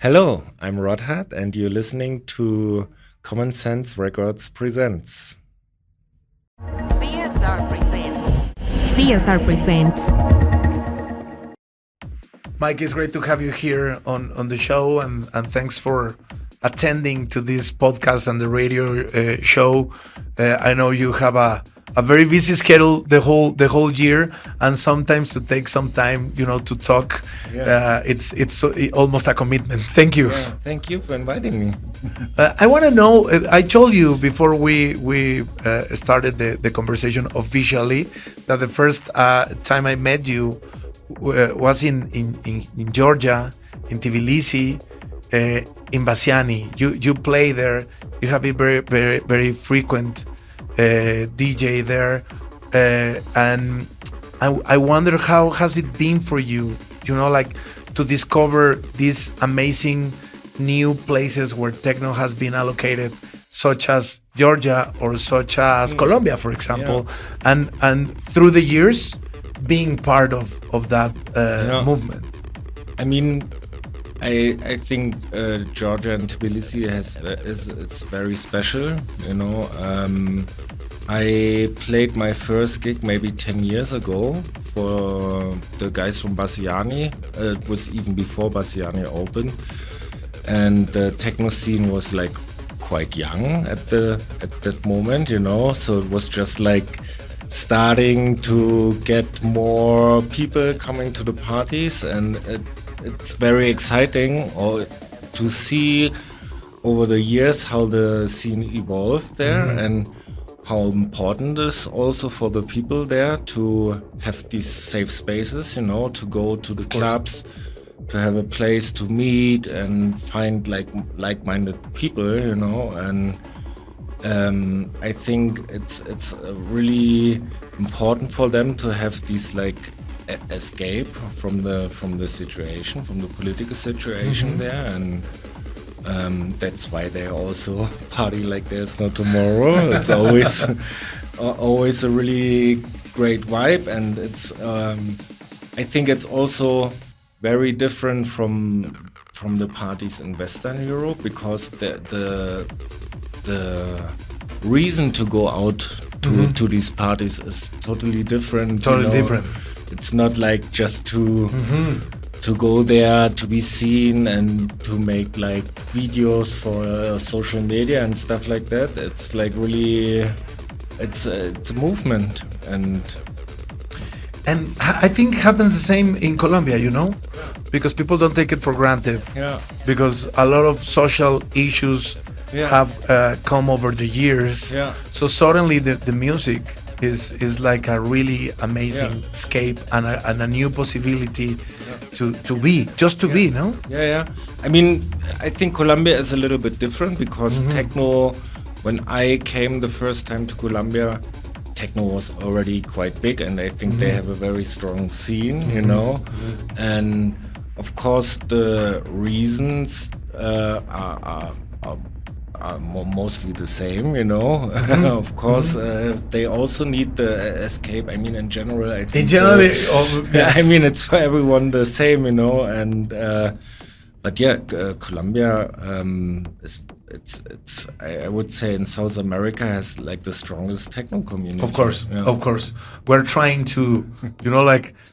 Hello, I'm Rødhåd, and you're listening to Common Sense Records Presents. CSR Presents. CSR Presents. Mike, it's great to have you here on the show, and thanks for attending to this podcast and the radio show. I know you have a very busy schedule the whole year, and sometimes to take some time, to talk. Yeah. It's almost a commitment. Thank you. Yeah, thank you for inviting me. I want to know. I told you before we started the conversation officially that the first time I met you was in Georgia, in Tbilisi, in Basiani. You play there. You have been very frequent DJ there, and I wonder how has it been for you, like to discover these amazing new places where techno has been allocated, such as Georgia or such as Colombia, for example, and through the years being part of that movement. I mean, I think Georgia and Tbilisi it's very special. I played my first gig maybe 10 years ago for the guys from Basiani. It was even before Basiani opened, and the techno scene was like quite young at that moment. So it was just like starting to get more people coming to the parties, and it's very exciting to see over the years how the scene evolved there, and how important it is also for the people there to have these safe spaces, to go to the clubs, to have a place to meet and find like-minded people, and I think it's really important for them to have these escape from the situation, from the political situation there, and that's why they also party like there's no tomorrow. It's always a really great vibe, and it's I think it's also very different from the parties in Western Europe, because the reason to go out to these parties is totally different. Different. It's not like just to go there to be seen and to make videos for social media and stuff like that. It's really it's a movement, and I think happens the same in Colombia, because people don't take it for granted. Yeah. Because a lot of social issues have come over the years. Yeah. So suddenly the music is like a really amazing escape and a new possibility to be, no? Yeah. I mean, I think Colombia is a little bit different, because techno, when I came the first time to Colombia, techno was already quite big, and I think they have a very strong scene, and of course the reasons are mostly the same, Of course, they also need the escape. I mean, in general, I think. I mean, it's for everyone the same, And but Colombia it's I would say in South America has the strongest techno community. Of course, we're trying to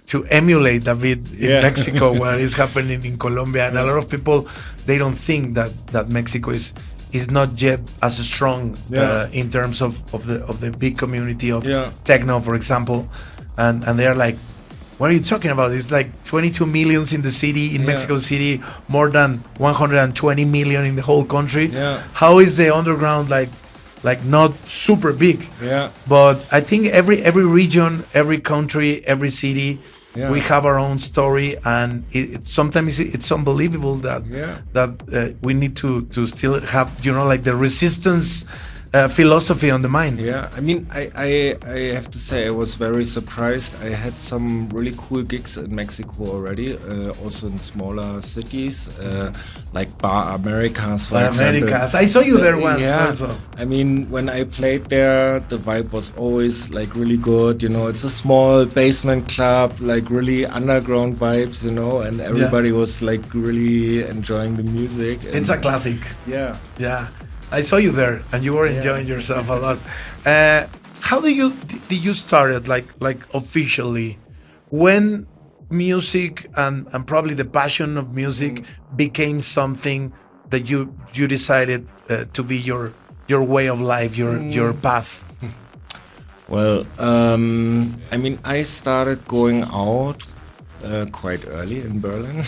to emulate a bit in Mexico what is happening in Colombia, and a lot of people, they don't think that Mexico is not yet as strong in terms of the big community of techno, for example, and they're like, what are you talking about? It's 22 million in the city, in Mexico City, more than 120 million in the whole country. How is the underground not super big? But I think every region, every country, every city, we have our own story, and sometimes it's unbelievable that we need to still have the resistance philosophy on the mind. Yeah, I mean, I have to say I was very surprised. I had some really cool gigs in Mexico already, also in smaller cities, like Bar Americas, for example. Americas. I saw you there once. Yeah, Also. I mean, when I played there, the vibe was always like really good. You know, it's a small basement club, like really underground vibes. You know, and everybody was like really enjoying the music. It's a classic. Yeah. Yeah. I saw you there, and you were enjoying yourself a lot. How did you started like officially? When music and probably the passion of music became something that you decided to be your way of life, your path? Well, I mean, I started going out quite early in Berlin.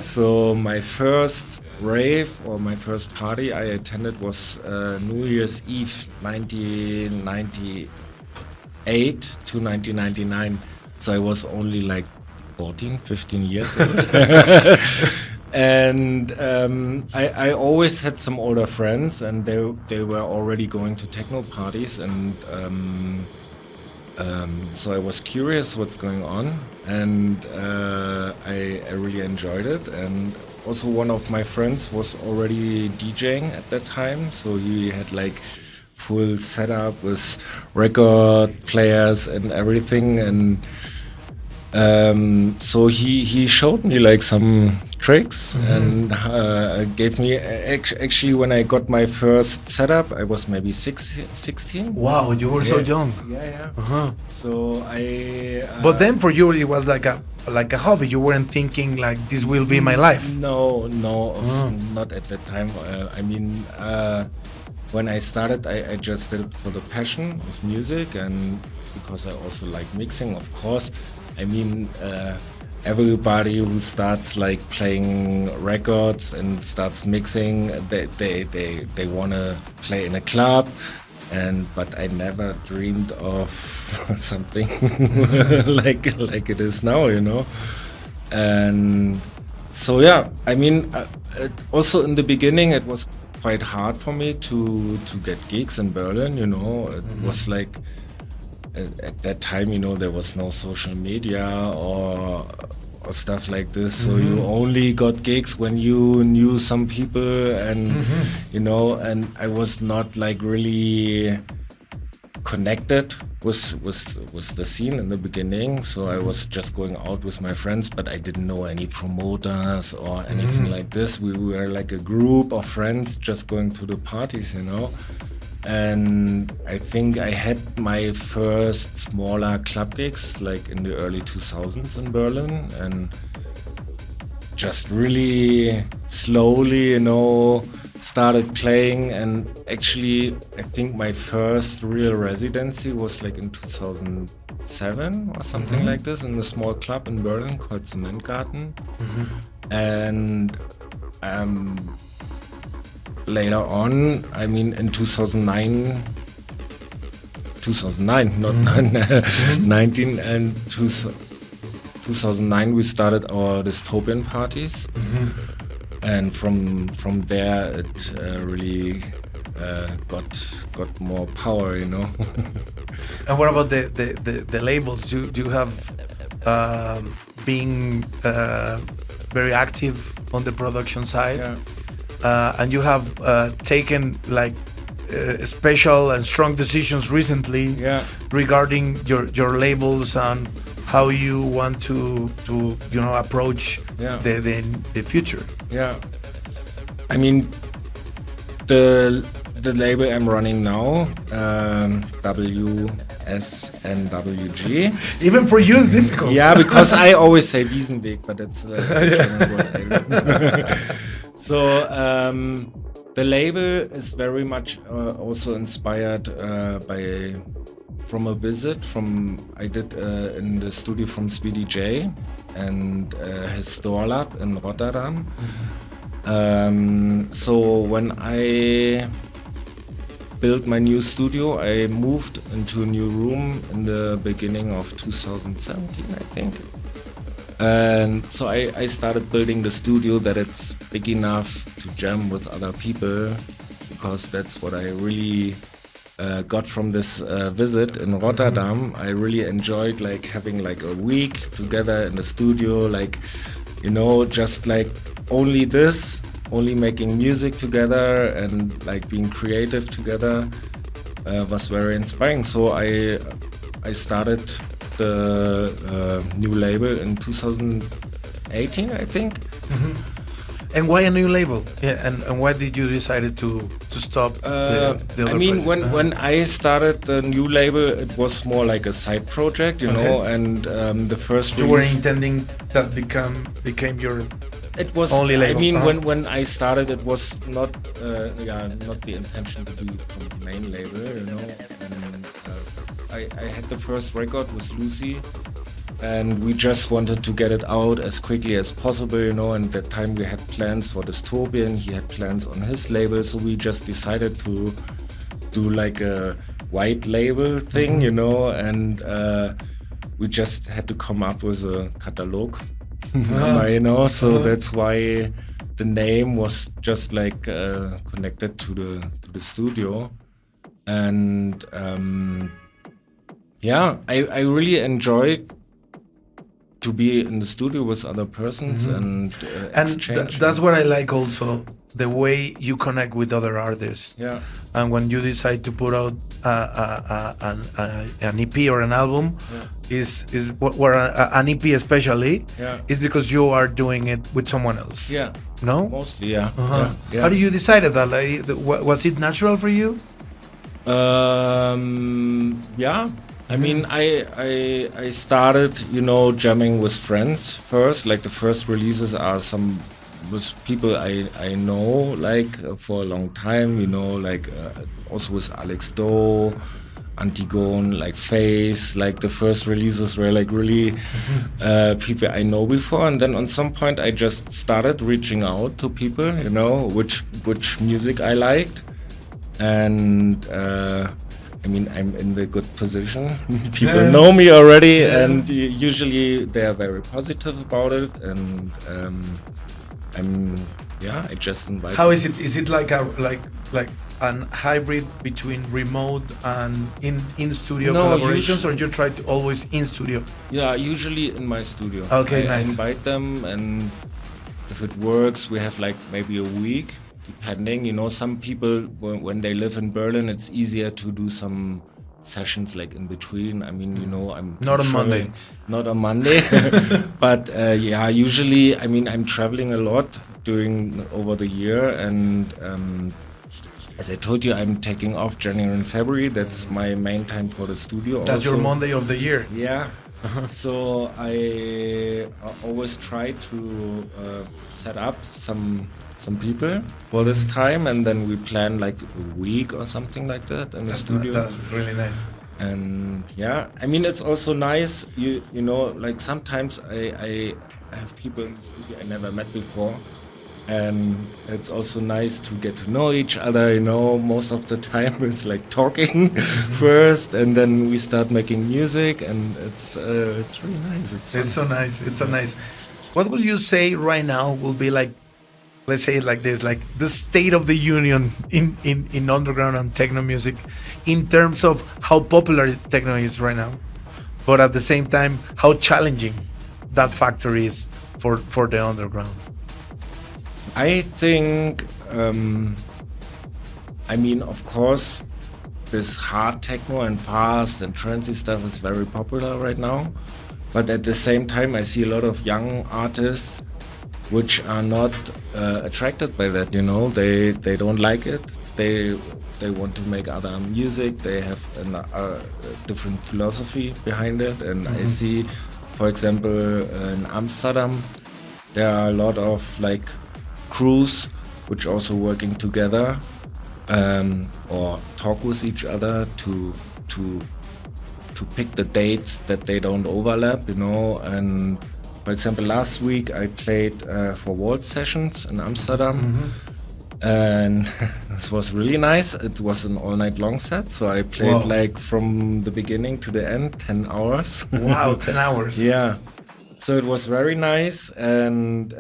So my first rave or my first party I attended was New Year's Eve 1998 to 1999. So I was only like 14, 15 years old. And I always had some older friends, and they were already going to techno parties, and so I was curious what's going on, and I really enjoyed it. And also one of my friends was already DJing at that time, so he had like full setup with record players and everything, and so he showed me like some tricks and gave me actually when I got my first setup I was maybe 16. Wow, you were so young. Yeah. So I but then for you it was like a hobby. You weren't thinking like this will be my life. No, not at that time. I mean, when I started, I just did it for the passion of music, and because I also like mixing, of course. I mean, everybody who starts like playing records and starts mixing, they wanna play in a club, but I never dreamed of something like it is now, you know. And so yeah, I mean, also in the beginning it was quite hard for me to get gigs in Berlin, you know. It was like at that time, you know, there was no social media or stuff like this, so you only got gigs when you knew some people, and you know, and I was not like really connected with the scene in the beginning, so I was just going out with my friends, but I didn't know any promoters or anything like this. We were like a group of friends just going to the parties, you know. And I think I had my first smaller club gigs like in the early 2000s in Berlin, and just really slowly, you know, started playing. And actually I think my first real residency was like in 2007 or something like this, in a small club in Berlin called Zementgarten. And later on, I mean in 2009, not 19 and 2009 we started our dystopian parties, and from there it really got more power, you know. And what about the labels? Do you have being very active on the production side? Yeah. And you have taken like special and strong decisions recently regarding your labels and how you want to you know approach the future. Yeah, I mean the label I'm running now, WSNWG. Even for you, it's difficult. Yeah, because I always say Wiesenweg, but it's So the label is very much also inspired from a visit I did in the studio from Speedy J and his store lab in Rotterdam. So when I built my new studio, I moved into a new room in the beginning of 2017, I think. And so I started building the studio that it's big enough to jam with other people, because that's what I really got from this visit in Rotterdam. I really enjoyed like having like a week together in the studio, like, you know, just like only making music together and like being creative together was very inspiring. So I started the new label in 2018, I think. And why a new label? Yeah, and why did you decide to stop the other I mean, project? when I started the new label, it was more like a side project, you know, and the first You were release, intending that became your it was only label. I mean, when I started, it was not not the intention to do it from the main label, you know. And, I had the first record with Lucy, and we just wanted to get it out as quickly as possible, you know. And at that time we had plans for Dystopian, he had plans on his label, so we just decided to do like a white label thing, you know, and we just had to come up with a catalog number, you know, so that's why the name was just like connected to the studio. And I really enjoyed to be in the studio with other persons and exchange. That's what I like also, the way you connect with other artists. Yeah. And when you decide to put out an EP or an album, is an EP especially, is because you are doing it with someone else. Yeah. No? Mostly, yeah. How do you decide that? Like, was it natural for you? Yeah. I mean, I started, you know, jamming with friends first. Like the first releases are some with people I know, like for a long time, you know, like also with Alex Doe, Antigone, like Face. Like the first releases were like really people I know before, and then on some point I just started reaching out to people, you know, which music I liked, and I mean, I'm in the good position. People know me already, and usually they are very positive about it. And I just invite. How is it? Is it like an hybrid between remote and in studio collaborations, or you try to always in studio? Yeah, usually in my studio. Okay, I nice. invite them, and if it works, we have like maybe a week. Depending, you know, some people, when they live in Berlin, it's easier to do some sessions like in between. I mean, you know, Not on Monday. Not on Monday. But usually, I mean, I'm traveling a lot over the year, and as I told you, I'm taking off January and February. That's my main time for the studio. That's your Monday of the year. Yeah. So I always try to set up some people for this time, and then we plan like a week or something like that in the studio. That's really nice. And yeah, I mean, it's also nice, you know, like sometimes I have people in the studio I never met before, and it's also nice to get to know each other, you know. Most of the time it's like talking first, and then we start making music, and it's really nice. It's so nice. It's so nice. What will you say right now will be like, let's say it like this, like the state of the union in underground and techno music, in terms of how popular techno is right now, but at the same time how challenging that factor is for the underground? I think, I mean, of course, this hard techno and fast and trancy stuff is very popular right now, but at the same time I see a lot of young artists which are not attracted by that, you know. They don't like it. They want to make other music. They have a different philosophy behind it. And I see, for example, in Amsterdam, there are a lot of like crews which also working together or talk with each other to pick the dates that they don't overlap, you know. And for example, last week I played for Waltz Sessions in Amsterdam, and this was really nice. It was an all-night long set, so I played like from the beginning to the end, 10 hours. Wow, 10 hours. Yeah, so it was very nice, and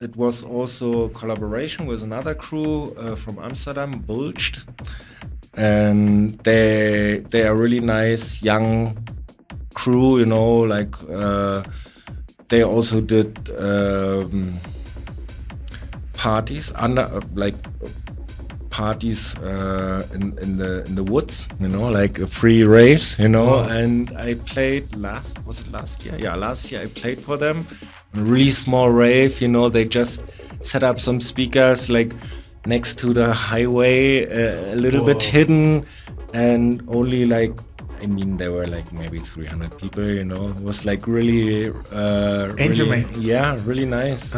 it was also a collaboration with another crew from Amsterdam, Bulged, and they are really nice young crew, you know, like they also did parties parties in the woods, you know, like a free raves, you know. And I played last year? Yeah, last year I played for them. A really small rave, you know. They just set up some speakers like next to the highway, a little bit hidden, and only like, I mean, there were like maybe 300 people, you know. It was like really intimate. Really nice.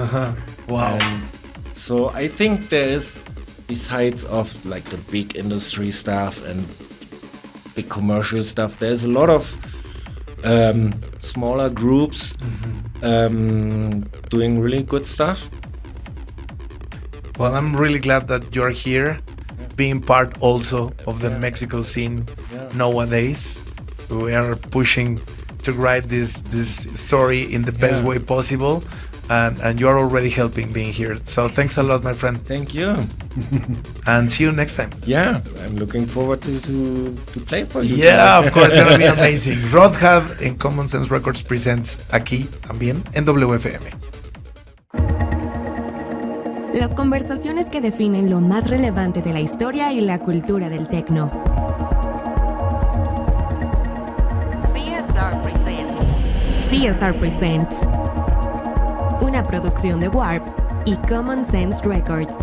Wow. And so I think there is, besides of like the big industry stuff and big commercial stuff, there's a lot of smaller groups doing really good stuff. Well, I'm really glad that you're here, being part also of the Mexico scene nowadays. We are pushing to write this story in the best way possible. And you're already helping being here. So thanks a lot, my friend. Thank you. And see you next time. Yeah, I'm looking forward to play for you. Yeah, of course, it's going to be amazing. Rødhåd en Common Sense Records presents aquí también en WFM. Las conversaciones que definen lo más relevante de la historia y la cultura del techno. CSR Presents. CSR Presents. Una producción de WARP y Common Sense Records.